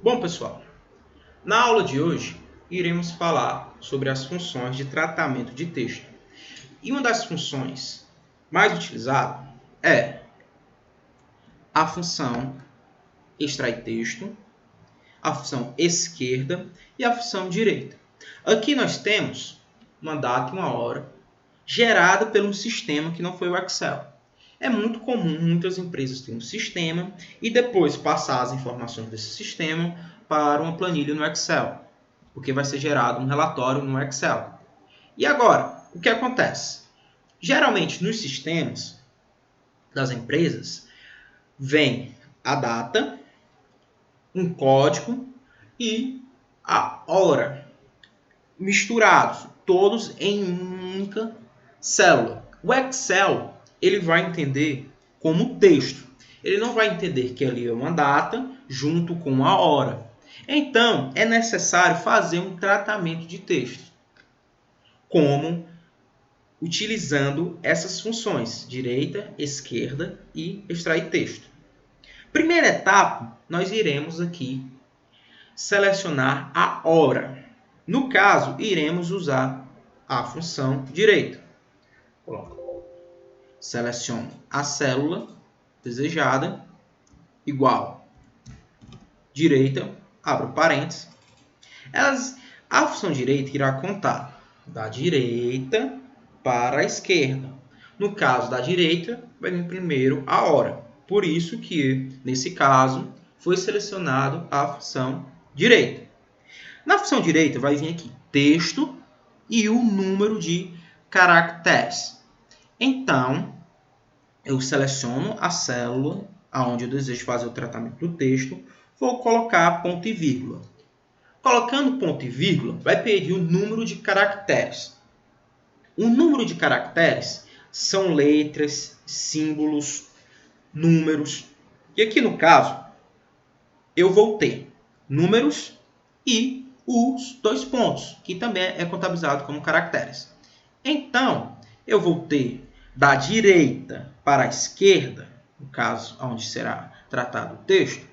Bom, pessoal, na aula de hoje iremos falar sobre as funções de tratamento de texto. E uma das funções mais utilizadas é a função extrair texto, a função esquerda e a função direita. Aqui nós temos uma data e uma hora gerada por um sistema que não foi o Excel. É muito comum muitas empresas terem um sistema e depois passar as informações desse sistema para uma planilha no Excel, porque vai ser gerado um relatório no Excel. E agora, o que acontece? Geralmente nos sistemas das empresas vem a data, um código e a hora misturados, todos em única célula. O Excel ele vai entender como texto. Ele não vai entender que ali é uma data junto com a hora. Então, é necessário fazer um tratamento de texto. Como utilizando essas funções, direita, esquerda e extrair texto. Primeira etapa, nós iremos aqui selecionar a hora. No caso, iremos usar a função direita. Seleciono a célula desejada, igual direita, abro parênteses. A função direita irá contar da direita para a esquerda. No caso da direita, vai vir primeiro a hora. Por isso que, nesse caso, foi selecionado a função direita. Na função direita vai vir aqui texto e o número de caracteres. Então, eu seleciono a célula onde eu desejo fazer o tratamento do texto, vou colocar ponto e vírgula. Colocando ponto e vírgula, vai pedir o número de caracteres. O número de caracteres são letras, símbolos, números. E aqui no caso, eu vou ter números e os dois pontos, que também é contabilizado como caracteres. Então, eu vou ter da direita para a esquerda, no caso onde será tratado o texto,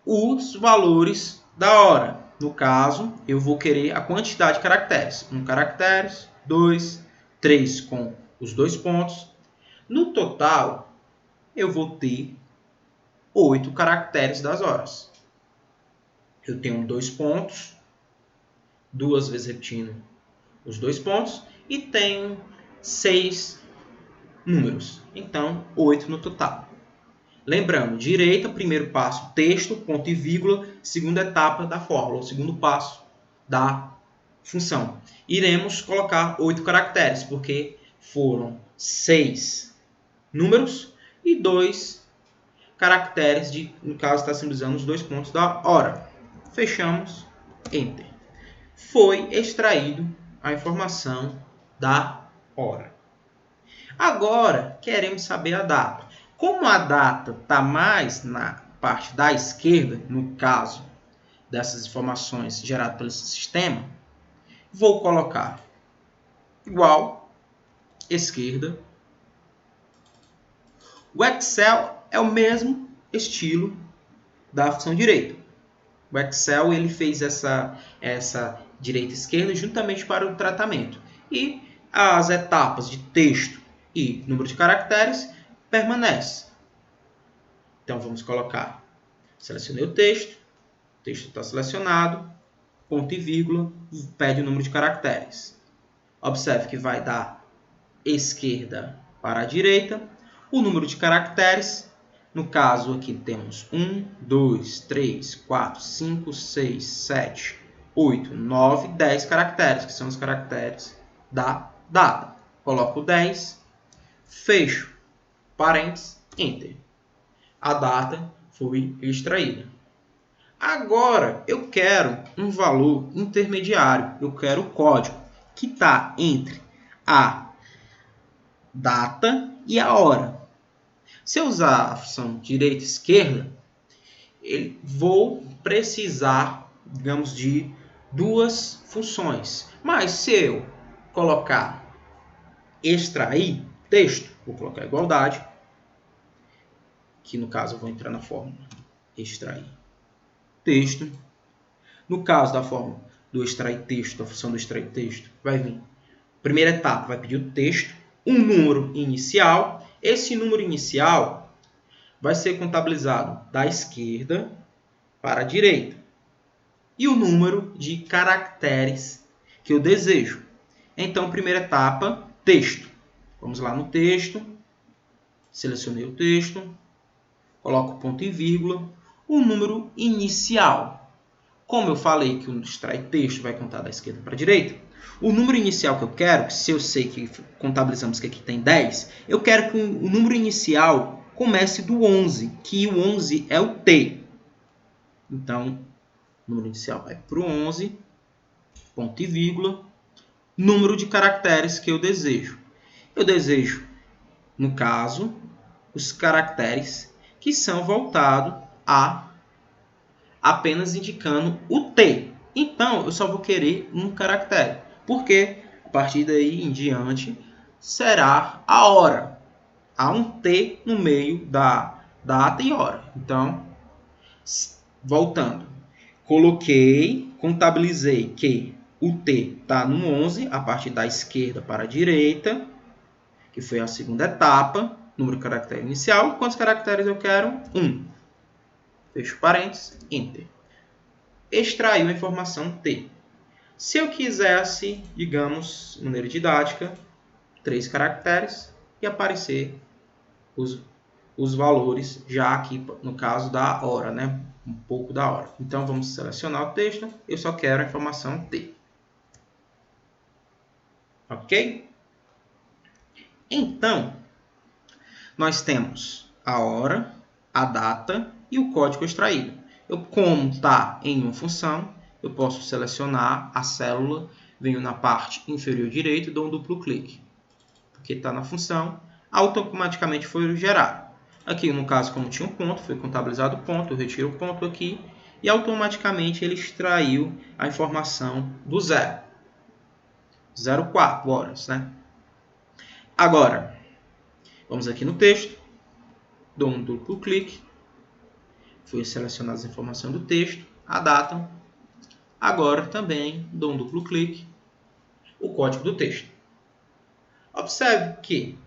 os valores da hora. No caso, eu vou querer a quantidade de caracteres. 1 caracteres, 2, 3 com os dois pontos. No total, eu vou ter 8 caracteres das horas. Eu tenho 2 pontos, 2 vezes repetindo os 2 pontos, e tenho 6 números. Então, 8 no total. Lembrando, direita, primeiro passo, texto, ponto e vírgula, segunda etapa da fórmula, segundo passo da função. Iremos colocar 8 caracteres, porque foram 6 números e 2 caracteres, no caso está simbolizando os 2 pontos da hora. Fechamos, Enter. Foi extraído a informação da hora. Agora, queremos saber a data. Como a data está mais na parte da esquerda, no caso dessas informações geradas pelo sistema, vou colocar igual, esquerda. O Excel é o mesmo estilo da função direita. O Excel ele fez essa direita e esquerda juntamente para o tratamento. E as etapas de texto e número de caracteres permanecem. Então, vamos colocar, selecionei o texto está selecionado, ponto e vírgula, pede o número de caracteres. Observe que vai da esquerda para a direita, o número de caracteres, no caso aqui temos 1, 2, 3, 4, 5, 6, 7, 8, 9, 10 caracteres, que são os caracteres da data. Coloco 10, fecho, parênteses, Enter. A data foi extraída. Agora, eu quero um valor intermediário. Eu quero o código que está entre a data e a hora. Se eu usar a função direita e esquerda, vou precisar, digamos, de duas funções. Mas se eu colocar extrair texto, vou colocar igualdade, que no caso eu vou entrar na fórmula extrair texto. No caso da forma do extrair texto, da função do extrair texto, vai vir. Primeira etapa vai pedir o texto, um número inicial. Esse número inicial vai ser contabilizado da esquerda para a direita. E o número de caracteres que eu desejo. Então, primeira etapa, texto. Vamos lá no texto. Selecionei o texto. Coloco ponto e vírgula. O número inicial. Como eu falei que o extrai texto vai contar da esquerda para a direita, o número inicial que eu quero, se eu sei que contabilizamos que aqui tem 10, eu quero que o número inicial comece do 11, que o 11 é o T. Então, o número inicial vai para o 11, ponto e vírgula, número de caracteres que eu desejo. Eu desejo, no caso, os caracteres que são voltados a apenas indicando o T. Então, eu só vou querer um caractere, porque a partir daí em diante será a hora. Há um T no meio da data e hora. Então, voltando, contabilizei que o T está no 11, a partir da esquerda para a direita, que foi a segunda etapa, número de caractere inicial. Quantos caracteres eu quero? 1. Fecho parênteses, Enter. Extraiu a informação T. Se eu quisesse, digamos, de maneira didática, 3 caracteres e aparecer os valores já aqui no caso da hora, né? Um pouco da hora. Então, vamos selecionar o texto. Eu só quero a informação T. Ok? Então, nós temos a hora, a data e o código extraído. Como está em uma função, eu posso selecionar a célula, venho na parte inferior direita e dou um duplo clique. Porque está na função, automaticamente foi gerado. Aqui, no caso, como tinha um ponto, foi contabilizado o ponto, eu retiro o ponto aqui e automaticamente ele extraiu a informação do 0. 0,4 horas, né? Agora, vamos aqui no texto, dou um duplo clique. Foi selecionar as informações do texto, a data. Agora também dou um duplo clique, o código do texto. Observe que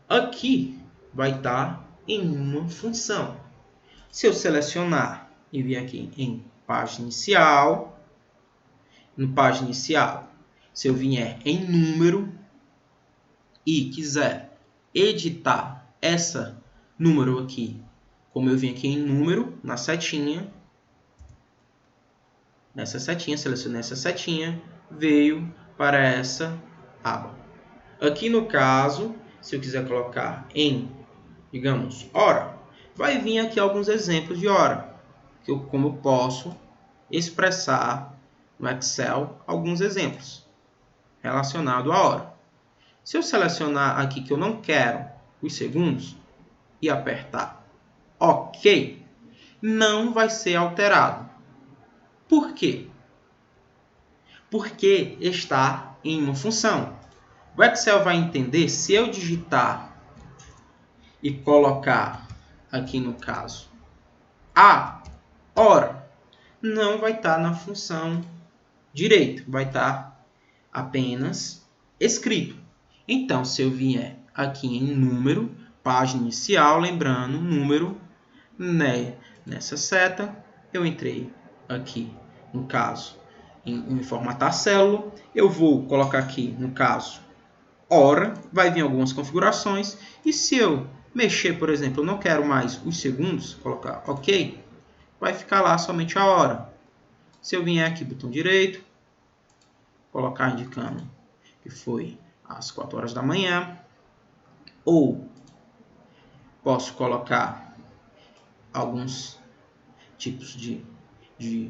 aqui vai estar em uma função. Se eu selecionar e vir aqui em página inicial, no página inicial, se eu vier em número e quiser editar essa número aqui, como eu vim aqui em número, na setinha, nessa setinha, selecionei essa setinha, veio para essa aba. Aqui no caso, se eu quiser colocar em, digamos, hora, vai vir aqui alguns exemplos de hora, como eu posso expressar no Excel alguns exemplos relacionados à hora. Se eu selecionar aqui que eu não quero os segundos e apertar OK, não vai ser alterado. Por quê? Porque está em uma função. O Excel vai entender se eu digitar e colocar aqui no caso a hora, não vai estar na função direito, vai estar apenas escrito. Então, se eu vier aqui em número, página inicial, lembrando, número, né, nessa seta, eu entrei aqui, no caso, em formatar célula, eu vou colocar aqui, no caso, hora, vai vir algumas configurações, e se eu mexer, por exemplo, eu não quero mais os segundos, colocar OK, vai ficar lá somente a hora. Se eu vier aqui, botão direito, colocar indicando que foi às 4 horas da manhã, ou posso colocar alguns tipos de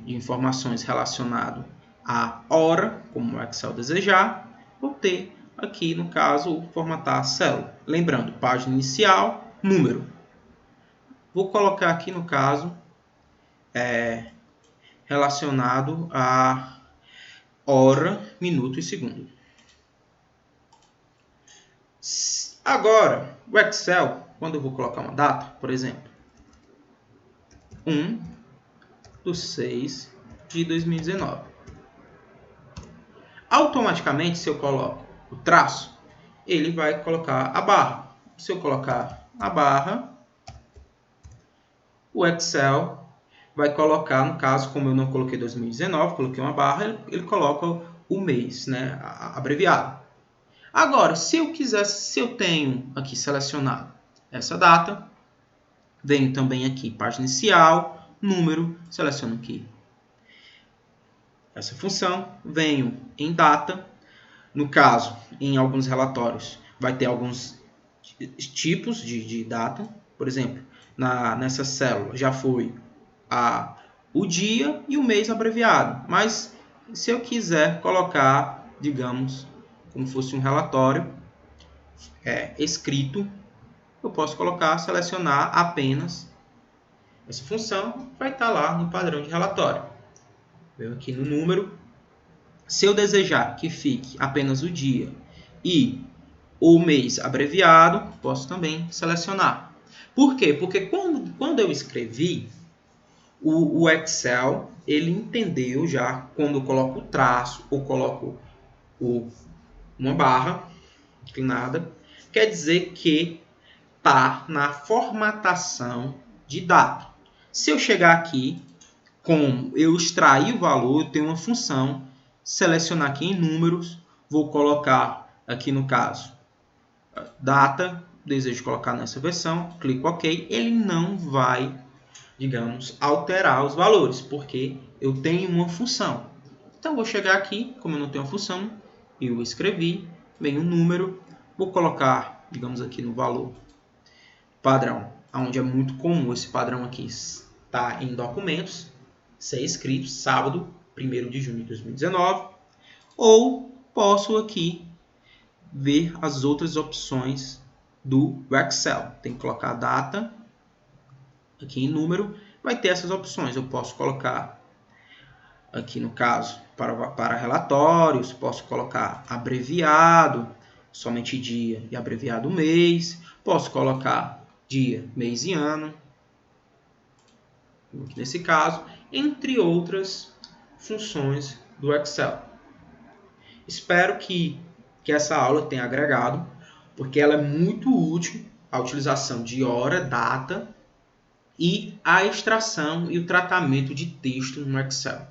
informações relacionadas à hora, como o Excel desejar, vou ter aqui, no caso, formatar a célula. Lembrando, página inicial, número. Vou colocar aqui, no caso, relacionado a hora, minuto e segundo. Agora, o Excel, quando eu vou colocar uma data, por exemplo, 1 6/2019. Automaticamente, se eu coloco o traço, ele vai colocar a barra. Se eu colocar a barra, o Excel vai colocar, no caso, como eu não coloquei 2019, coloquei uma barra, ele coloca o mês, né, abreviado. Agora, se eu tenho aqui selecionado essa data, venho também aqui, página inicial, número, seleciono aqui essa função, venho em data. No caso, em alguns relatórios, vai ter alguns tipos de data. Por exemplo, nessa célula já foi o dia e o mês abreviado. Mas se eu quiser colocar, digamos, como fosse um relatório escrito, eu posso selecionar apenas essa função, vai estar lá no padrão de relatório. Venho aqui no número. Se eu desejar que fique apenas o dia e o mês abreviado, posso também selecionar. Por quê? Porque quando eu escrevi, o Excel, ele entendeu já, quando eu coloco o traço ou coloco uma barra inclinada, quer dizer que está na formatação de dado. Se eu chegar aqui, como eu extrair o valor, eu tenho uma função, selecionar aqui em números, vou colocar aqui no caso data, desejo colocar nessa versão, clico OK, ele não vai, digamos, alterar os valores, porque eu tenho uma função. Então, vou chegar aqui, como eu não tenho uma função, eu escrevi, vem um número, vou colocar, digamos aqui no valor padrão, onde é muito comum esse padrão aqui, está em documentos, ser escrito sábado, 1º de junho de 2019, ou posso aqui ver as outras opções do Excel. Tem que colocar a data, aqui em número, vai ter essas opções. Eu posso colocar, aqui no caso, para relatórios, posso colocar abreviado, somente dia e abreviado mês, posso colocar dia, mês e ano, aqui nesse caso, entre outras funções do Excel. Espero que essa aula tenha agregado, porque ela é muito útil a utilização de hora, data e a extração e o tratamento de texto no Excel.